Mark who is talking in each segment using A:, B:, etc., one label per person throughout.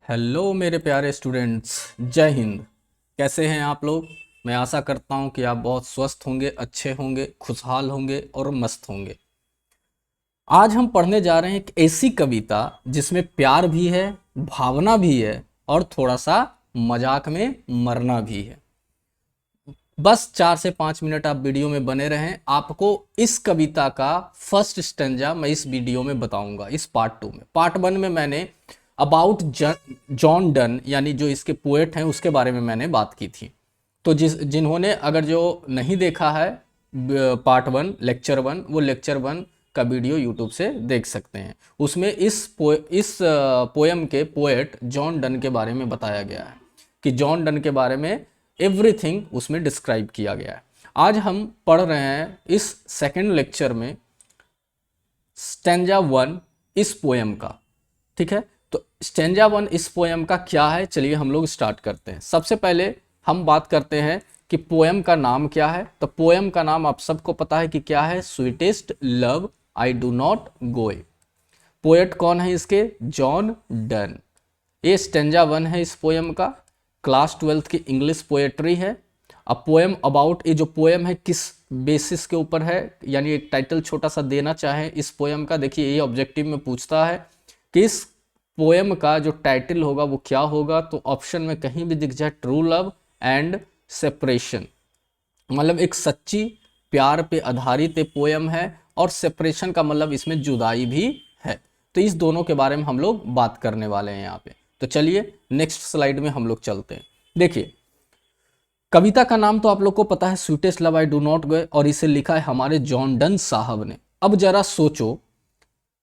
A: Hello मेरे प्यारे students, जय हिंद। कैसे हैं आप लोग? मैं आशा करता हूं कि आप बहुत स्वस्थ होंगे, अच्छे होंगे, खुशहाल होंगे और मस्त होंगे। आज हम पढ़ने जा रहे हैं एक ऐसी कविता जिसमें प्यार भी है, भावना भी है और थोड़ा सा मजाक में मरना भी है। बस 4 से 5 मिनट आप वीडियो में बने रहें। आपको इस कविता का फर्स्ट स्टेंजा मैं इस वीडियो में बताऊंगा। इस पार्ट 2 में, पार्ट 1 में मैंने अबाउट जॉन डन यानी जो इसके पोएट हैं उसके बारे में मैंने बात की थी। तो जिन्होंने अगर जो नहीं देखा है पार्ट 1 लेक्चर 1, वो लेक्चर 1 का वीडियो यूट्यूब से देख सकते हैं। उसमें इस पोएम के पोएट जॉन डन के बारे में बताया गया है कि जॉन डन के बारे में एवरीथिंग उसमें डिस्क्राइब किया गया है। आज हम पढ़ रहे हैं इस सेकंड लेक्चर में स्टेंजा 1 इस पोएम का। ठीक है, तो स्टेंजा 1 इस पोएम का क्या है, चलिए हम लोग स्टार्ट करते हैं। सबसे पहले हम बात करते हैं कि पोएम का नाम क्या है। तो पोएम का नाम आप सबको पता है कि क्या है, sweetest love I do not go. Poet कौन है इसके? John Donne. ये स्टेंजा 1 है इस पोएम का। क्लास 12th की इंग्लिश पोएट्री है। अब पोएम अबाउट, ये जो पोएम है किस बेसिस के ऊपर है, यानी एक टाइटल छोटा सा देना चाहे इस पोएम का। देखिए ये ऑब्जेक्टिव में पूछता है कि इस पोएम का जो टाइटल होगा वो क्या होगा। तो ऑप्शन में कहीं भी दिख जाए ट्रू लव एंड सेपरेशन, मतलब एक सच्ची प्यार पे आधारित पोएम है और सेपरेशन का मतलब इसमें जुदाई भी है। तो इस दोनों के बारे में हम लोग बात करने वाले हैं यहाँ पे। तो चलिए नेक्स्ट स्लाइड में हम लोग चलते हैं। देखिए कविता का नाम तो आप लोग को पता है, sweetest love I do not go, और इसे लिखा है हमारे जॉन डन साहब ने। अब जरा सोचो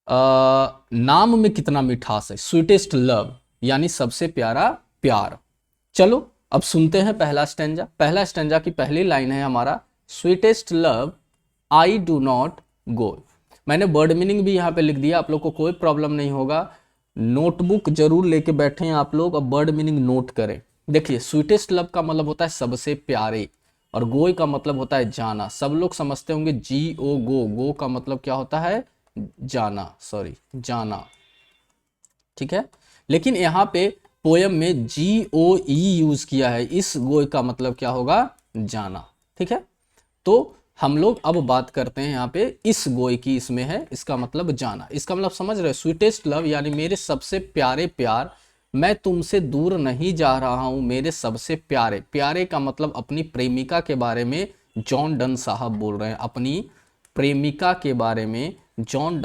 A: नाम में कितना मिठास है, स्वीटेस्ट लव यानी सबसे प्यारा प्यार। चलो अब सुनते हैं पहला स्टेंजा। पहला स्टेंजा की पहली लाइन है हमारा, sweetest love I do not go. मैंने वर्ड मीनिंग भी यहाँ पे लिख दिया, आप लोग को कोई प्रॉब्लम नहीं होगा। नोटबुक जरूर लेके बैठे हैं आप लोग, अब वर्ड मीनिंग नोट करें। देखिए स्वीटेस्ट लव का मतलब होता है सबसे प्यारे, और गोय का मतलब होता है जाना। सब लोग समझते होंगे जी ओ गो, गो का मतलब क्या होता है? जाना, सॉरी जाना। ठीक है, लेकिन यहाँ पे पोयम में जी ओ ई यूज किया है, इस गोय का मतलब क्या होगा? जाना। ठीक है, तो हम लोग अब बात करते हैं यहाँ पे इस गोय की, इसमें है इसका मतलब जाना। इसका मतलब समझ रहे हो, स्वीटेस्ट लव यानी मेरे सबसे प्यारे प्यार, मैं तुमसे दूर नहीं जा रहा हूं मेरे सबसे प्यारे। प्यारे का मतलब अपनी प्रेमिका के बारे में जॉन डन साहब बोल रहे हैं, अपनी प्रेमिका के बारे में जॉन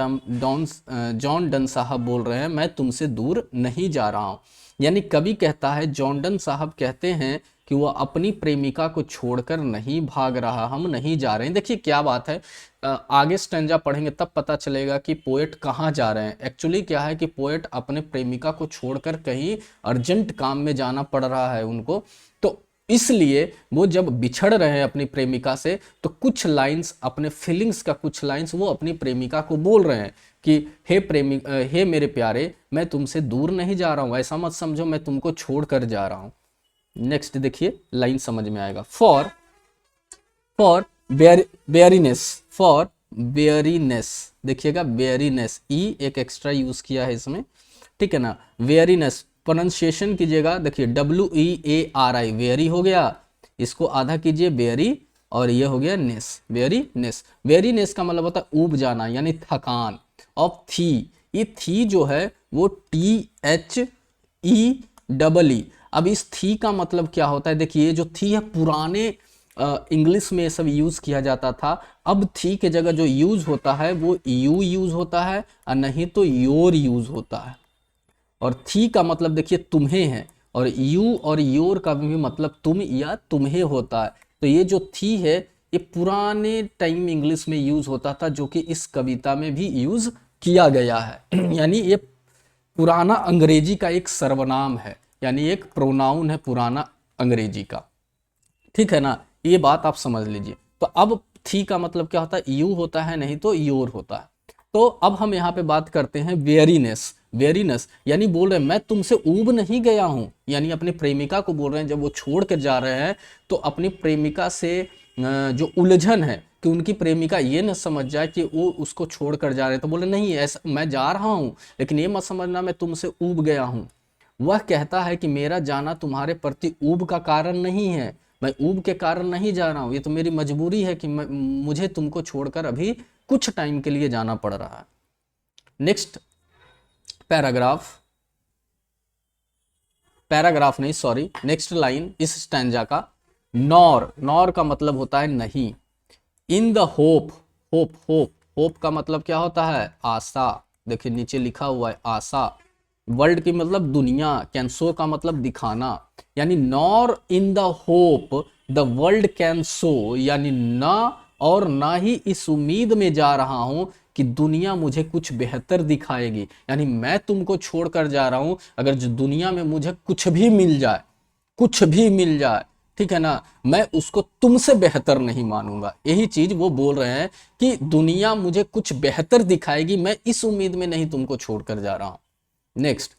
A: डन साहब बोल रहे हैं, मैं तुमसे दूर नहीं जा रहा हूं। यानी कवि कहता है, जॉन डन साहब कहते हैं कि वह अपनी प्रेमिका को छोड़कर नहीं भाग रहा, हम नहीं जा रहे हैं। देखिए क्या बात है, आगे स्टेंजा पढ़ेंगे तब पता चलेगा कि पोएट कहाँ जा रहे हैं। एक्चुअली क्या है कि पोएट अपने प्रेमिका को छोड़कर कहीं अर्जेंट काम में जाना पड़ रहा है उनको, तो इसलिए वो जब बिछड़ रहे हैं अपनी प्रेमिका से, तो कुछ लाइंस, अपने फीलिंग्स का कुछ लाइंस वो अपनी प्रेमिका को बोल रहे हैं कि हे मेरे प्यारे, मैं तुमसे दूर नहीं जा रहा हूँ, ऐसा मत समझो मैं तुमको छोड़ कर जा रहा हूँ। नेक्स्ट देखिए लाइन समझ में आएगा। फॉर बेयरीनेस, फॉर बेयरीनेस, देखिएगा बेयरीनेस, ई एक एक्स्ट्रा यूज किया है इसमें। ठीक है ना, वेयरीनेस प्रोनाउंसिएशन कीजिएगा। देखिए WEARI, वेरी हो गया, इसको आधा कीजिए बेरी, और ये हो गया नेस, वेरीनेस। वेरीनेस का मतलब होता है ऊब जाना यानी थकान। ऑफ थी, ये थी जो है वो THEEE। अब इस थी का मतलब क्या होता है? देखिए जो थी है पुराने इंग्लिश में सब यूज किया जाता था। अब थी के जगह जो यूज होता है वो यू यूज होता है, और नहीं तो योर यूज होता है। और थी का मतलब देखिए तुम्हें है, और यू और योर का भी मतलब तुम या तुम्हें होता है। तो ये जो थी है ये पुराने टाइम इंग्लिश में यूज होता था, जो कि इस कविता में भी यूज किया गया है। यानी ये पुराना अंग्रेजी का एक सर्वनाम है, यानी एक प्रोनाउन है पुराना अंग्रेजी का। ठीक है ना, ये बात आप समझ लीजिए। तो अब थी का मतलब क्या होता है? यू होता है, नहीं तो योर होता है। तो अब हम यहाँ पे बात करते हैं वेरीनेस। वेरीनेस यानी बोल रहे हैं मैं तुमसे ऊब नहीं गया हूं, यानी अपनी प्रेमिका को बोल रहे हैं। जब वो छोड़ कर जा रहे हैं तो अपनी प्रेमिका से जो उलझन है कि उनकी प्रेमिका ये न समझ जाए कि वो उसको छोड़ कर जा रहे हैं, तो बोले नहीं ऐसा मैं जा रहा हूं, लेकिन ये मत समझना मैं तुमसे ऊब गया हूं। वह कहता है कि मेरा जाना तुम्हारे प्रति ऊब का कारण नहीं है, मैं ऊब के कारण नहीं जा रहा हूं, ये तो मेरी मजबूरी है कि मुझे तुमको छोड़कर अभी कुछ टाइम के लिए जाना पड़ रहा है। नेक्स्ट पैराग्राफ, पैराग्राफ नहीं सॉरी, नेक्स्ट लाइन इस स्टैंजा का, नॉर, नॉर का मतलब होता है नहीं, in the hope, hope hope, hope का मतलब क्या होता है, आशा, देखिए नीचे लिखा हुआ है आशा, वर्ल्ड की मतलब दुनिया, कैन शो का मतलब दिखाना, यानी nor in the hope the world can show, यानी ना और ना ही इस उम्मीद में जा रहा हूं कि दुनिया मुझे कुछ बेहतर दिखाएगी, यानी मैं तुमको छोड़कर जा रहा हूं, अगर जो दुनिया में मुझे कुछ भी मिल जाए, कुछ भी मिल जाए, ठीक है ना, मैं उसको तुमसे बेहतर नहीं मानूंगा। यही चीज वो बोल रहे हैं कि दुनिया मुझे कुछ बेहतर दिखाएगी, मैं इस उम्मीद में नहीं तुमको छोड़कर जा रहा हूं। Next,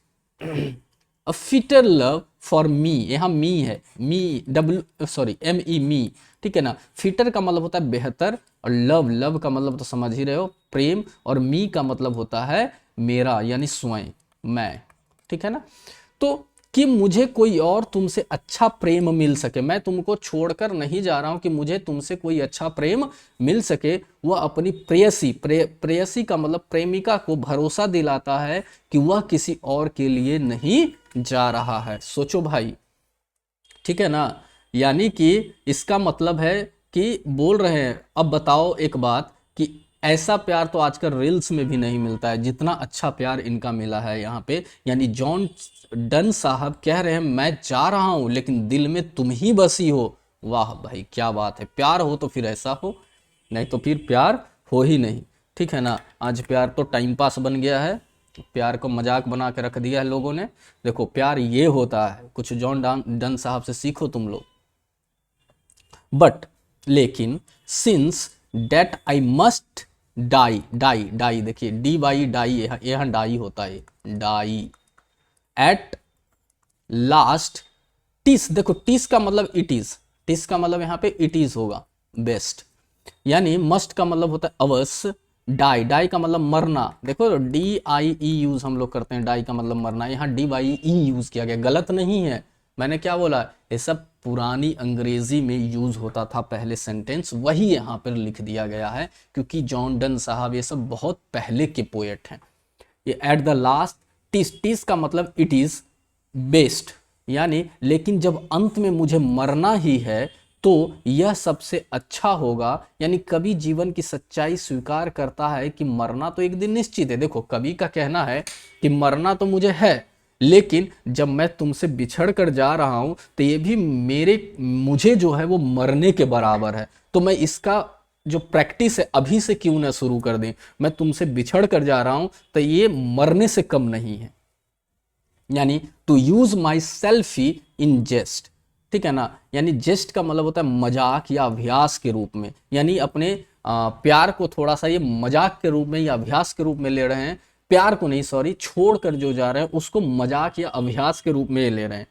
A: a fitter love for me, यहां मी है, मी डब्ल्यू सॉरी एम ई मी, ठीक है ना, फिटर का मतलब होता है बेहतर, और लव, लव का मतलब तो समझ ही रहे हो प्रेम, और मी का मतलब होता है मेरा यानी स्वयं, मैं, ठीक है ना, तो कि मुझे कोई और तुमसे अच्छा प्रेम मिल सके, मैं तुमको छोड़कर नहीं जा रहा हूं कि मुझे तुमसे कोई अच्छा प्रेम मिल सके, वह अपनी प्रेयसी, प्रेयसी का मतलब प्रेमिका को भरोसा दिलाता है कि वह किसी और के लिए नहीं जा रहा है। सोचो भाई, ठीक है ना, यानी कि इसका मतलब है कि बोल रहे हैं, अब बताओ एक बात कि ऐसा प्यार तो आजकल रील्स में भी नहीं मिलता है जितना अच्छा प्यार इनका मिला है यहाँ पे, यानी जॉन डन साहब कह रहे हैं मैं जा रहा हूं लेकिन दिल में तुम ही बसी हो। वाह भाई क्या बात है, प्यार हो तो फिर ऐसा हो, नहीं तो फिर प्यार हो ही नहीं, ठीक है ना। आज प्यार तो टाइम पास बन गया है, प्यार को मजाक बना के रख दिया है लोगों ने। देखो प्यार ये होता है, कुछ जॉन डन साहब से सीखो तुम लोग। बट लेकिन since date I must die, die die देखिए डी वाई डाई, यहाँ डाई होता है, डाई एट लास्ट, टिस, देखो टिस का मतलब इट इज, टिस का मतलब यहाँ पे इट इज होगा बेस्ट, यानी मस्ट का मतलब होता है अवश्य, डाई, डाई का मतलब मरना, देखो डी आई ई यूज हम लोग करते हैं, डाई का मतलब मरना, यहाँ डी वाई ई यूज किया गया, गलत नहीं है, मैंने क्या बोला, ये सब पुरानी अंग्रेजी में यूज होता था पहले सेंटेंस, वही यहाँ पर लिख दिया गया है, क्योंकि जॉन डन साहब ये सब बहुत पहले के पोएट हैं। ये at the last, TISS, TISS का मतलब इट इज बेस्ट, यानी लेकिन जब अंत में मुझे मरना ही है तो यह सबसे अच्छा होगा, यानी कवि जीवन की सच्चाई स्वीकार करता है कि मरना तो एक दिन निश्चित है। देखो कवि का कहना है कि मरना तो मुझे है, लेकिन जब मैं तुमसे बिछड़ कर जा रहा हूं तो ये भी मुझे जो है वो मरने के बराबर है, तो मैं इसका जो प्रैक्टिस है अभी से क्यों ना शुरू कर दें, मैं तुमसे बिछड़ कर जा रहा हूं तो ये मरने से कम नहीं है, यानी टू यूज माई सेल्फी इन जेस्ट, ठीक है ना, यानी जेस्ट का मतलब होता है मजाक या अभ्यास के रूप में, यानी अपने प्यार को थोड़ा सा ये मजाक के रूप में या अभ्यास के रूप में ले रहे हैं, प्यार को नहीं सॉरी, छोड़कर जो जा रहे हैं उसको मजाक या अभ्यास के रूप में ले रहे हैं,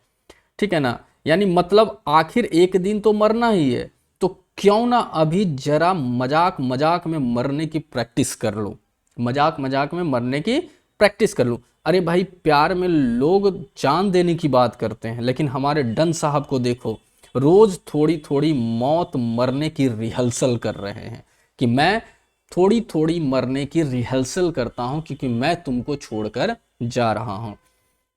A: ठीक है ना, यानी मतलब आखिर एक दिन तो मरना ही है, तो क्यों ना अभी जरा मजाक मजाक में मरने की प्रैक्टिस कर लो, मजाक मजाक में मरने की प्रैक्टिस कर लो। अरे भाई प्यार में लोग जान देने की बात करते हैं, लेकिन हमारे डन साहब को देखो, रोज थोड़ी थोड़ी मौत मरने की रिहर्सल कर रहे हैं, कि मैं थोड़ी थोड़ी मरने की रिहर्सल करता हूं क्योंकि मैं तुमको छोड़कर जा रहा हूं,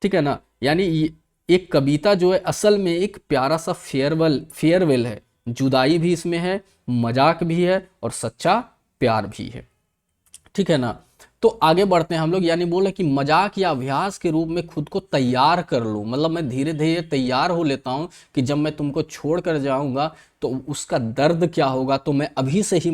A: ठीक है ना, यानी एक कविता जो है असल में एक प्यारा सा फेयरवेल, फेयरवेल है, जुदाई भी इसमें है, मजाक भी है और सच्चा प्यार भी है, ठीक है ना। तो आगे बढ़ते हैं हम लोग, यानी बोले कि मजाक या अभ्यास के रूप में खुद को तैयार कर लूं, मतलब मैं धीरे धीरे तैयार हो लेता हूं कि जब मैं तुमको छोड़ कर जाऊंगा तो उसका दर्द क्या होगा, तो मैं अभी से ही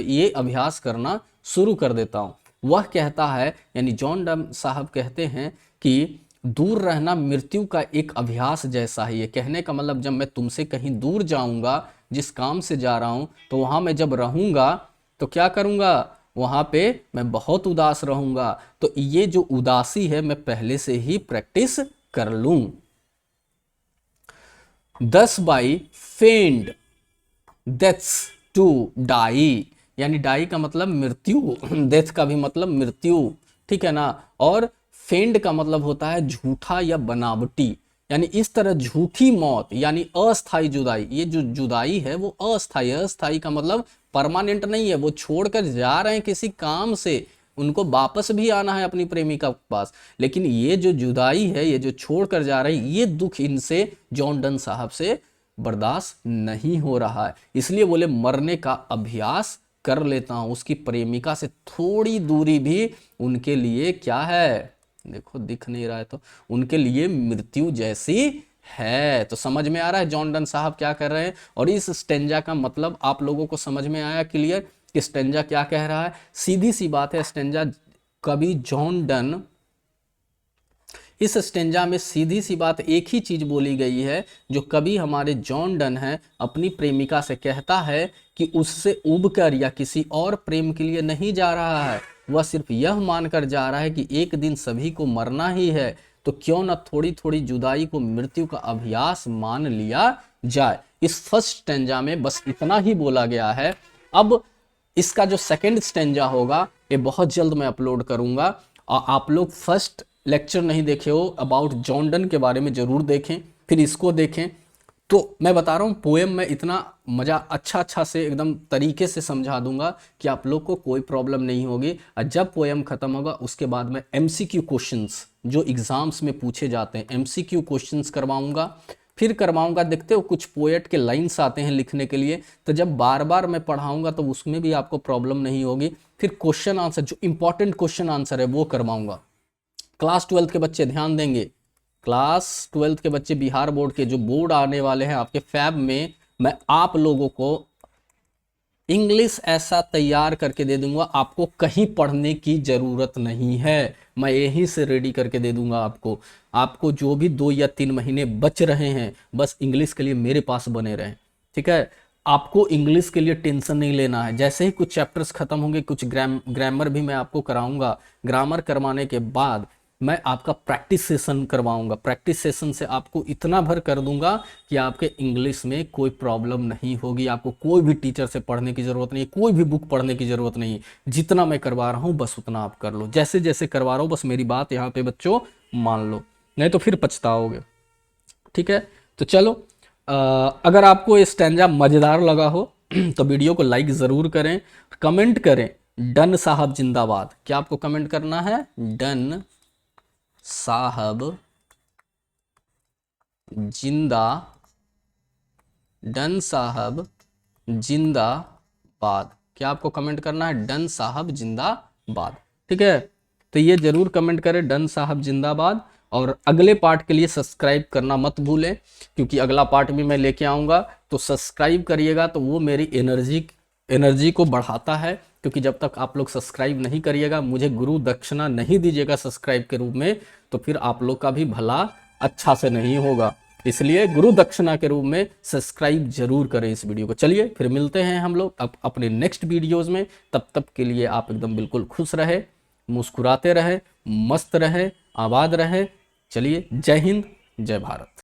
A: ये अभ्यास करना शुरू कर देता हूं। वह कहता है, यानी जॉन डन साहब कहते हैं कि दूर रहना मृत्यु का एक अभ्यास जैसा है, ये कहने का मतलब जब मैं तुमसे कहीं दूर जाऊंगा, जिस काम से जा रहा हूं, तो वहां मैं जब रहूंगा तो क्या करूंगा, वहां पे मैं बहुत उदास रहूंगा, तो ये जो उदासी है मैं पहले से ही प्रैक्टिस कर लूं। 10 by fend deaths to die, यानी डाई का मतलब मृत्यु, डेथ का भी मतलब मृत्यु, ठीक है ना, और फेंड का मतलब होता है झूठा या बनावटी, यानी इस तरह झूठी मौत यानी अस्थाई जुदाई। ये जो जुदाई है वो अस्थाई है। अस्थाई का मतलब परमानेंट नहीं है, वो छोड़कर जा रहे हैं किसी काम से, उनको वापस भी आना है अपनी प्रेमिका के पास, लेकिन ये जो जुदाई है, ये जो छोड़कर जा रहे हैं, ये दुख इनसे जॉन डन साहब से बर्दाश्त नहीं हो रहा है। इसलिए बोले मरने का अभ्यास कर लेता हूं। उसकी प्रेमिका से थोड़ी दूरी भी उनके लिए क्या है, देखो दिख नहीं रहा है तो, उनके लिए मृत्यु जैसी है। तो समझ में आ रहा है जॉन डन साहब क्या कर रहे हैं। और इस स्टेंजा का मतलब आप लोगों को समझ में आया क्लियर कि स्टेंजा क्या कह रहा है। सीधी सी बात है, स्टेंजा कभी जॉन डन, इस स्टेंजा में सीधी सी बात एक ही चीज बोली गई है जो कभी हमारे जॉन डन है अपनी प्रेमिका से कहता है कि उससे उबकर या किसी और प्रेम के लिए नहीं जा रहा है, वह सिर्फ यह मानकर जा रहा है कि एक दिन सभी को मरना ही है, तो क्यों न थोड़ी थोड़ी जुदाई को मृत्यु का अभ्यास मान लिया जाए। इस फर्स्ट स्टेंजा में बस इतना ही बोला गया है। अब इसका जो सेकंड स्टेंजा होगा ये बहुत जल्द मैं अपलोड करूंगा, और आप लोग फर्स्ट लेक्चर नहीं देखे हो अबाउट जॉन डन के बारे में जरूर देखें, फिर इसको देखें। तो मैं बता रहा हूँ पोएम में इतना मजा अच्छा से एकदम तरीके से समझा दूंगा कि आप लोग को कोई प्रॉब्लम नहीं होगी। और जब पोएम खत्म होगा उसके बाद मैं एमसीक्यू क्वेश्चंस जो एग्जाम्स में पूछे जाते हैं एमसीक्यू क्वेश्चंस करवाऊंगा, फिर करवाऊंगा। देखते हो कुछ पोएट के लाइन्स आते हैं लिखने के लिए, तो जब बार बार मैं पढ़ाऊंगा तो उसमें भी आपको प्रॉब्लम नहीं होगी। फिर क्वेश्चन आंसर जो इंपॉर्टेंट क्वेश्चन आंसर है वो करवाऊंगा। क्लास 12 के बच्चे ध्यान देंगे, क्लास 12 के बच्चे बिहार बोर्ड के जो बोर्ड आने वाले हैं आपके फैब में, मैं आप लोगों को इंग्लिश ऐसा तैयार करके दे दूंगा, आपको कहीं पढ़ने की जरूरत नहीं है, मैं यहीं से रेडी करके दे दूंगा आपको। आपको जो भी 2 या 3 महीने बच रहे हैं बस इंग्लिश के लिए मेरे पास बने रहें, ठीक है। आपको इंग्लिश के लिए टेंशन नहीं लेना है। जैसे ही कुछ चैप्टर्स खत्म होंगे कुछ ग्रामर भी मैं आपको कराऊंगा। ग्रामर करवाने के बाद मैं आपका प्रैक्टिस सेशन करवाऊंगा। प्रैक्टिस सेशन से आपको इतना भर कर दूंगा कि आपके इंग्लिश में कोई प्रॉब्लम नहीं होगी। आपको कोई भी टीचर से पढ़ने की ज़रूरत नहीं, कोई भी बुक पढ़ने की ज़रूरत नहीं। जितना मैं करवा रहा हूँ बस उतना आप कर लो, जैसे जैसे करवा रहा हूँ बस मेरी बात यहाँ पे बच्चों मान लो, नहीं तो फिर पछताओगे, ठीक है। तो चलो अगर आपको ये स्टैंजा मज़ेदार लगा हो तो वीडियो को लाइक ज़रूर करें, कमेंट करें डन साहब जिंदाबाद। क्या आपको कमेंट करना है? डन साहब जिंदा, डन साहब जिंदाबाद। क्या आपको कमेंट करना है? डन साहब जिंदाबाद, ठीक है। तो ये जरूर कमेंट करें डन साहब जिंदाबाद। और अगले पार्ट के लिए सब्सक्राइब करना मत भूलें, क्योंकि अगला पार्ट भी मैं लेके आऊँगा। तो सब्सक्राइब करिएगा तो वो मेरी एनर्जी को बढ़ाता है, क्योंकि जब तक आप लोग सब्सक्राइब नहीं करिएगा, मुझे गुरु दक्षिणा नहीं दीजिएगा सब्सक्राइब के रूप में, तो फिर आप लोग का भी भला अच्छा से नहीं होगा। इसलिए गुरु दक्षिणा के रूप में सब्सक्राइब जरूर करें इस वीडियो को। चलिए फिर मिलते हैं हम लोग अब अपने नेक्स्ट वीडियोज़ में। तब तक के लिए आप एकदम बिल्कुल खुश रहे, मुस्कुराते रहे, मस्त रहे, आबाद रहे। चलिए, जय हिंद, जय भारत।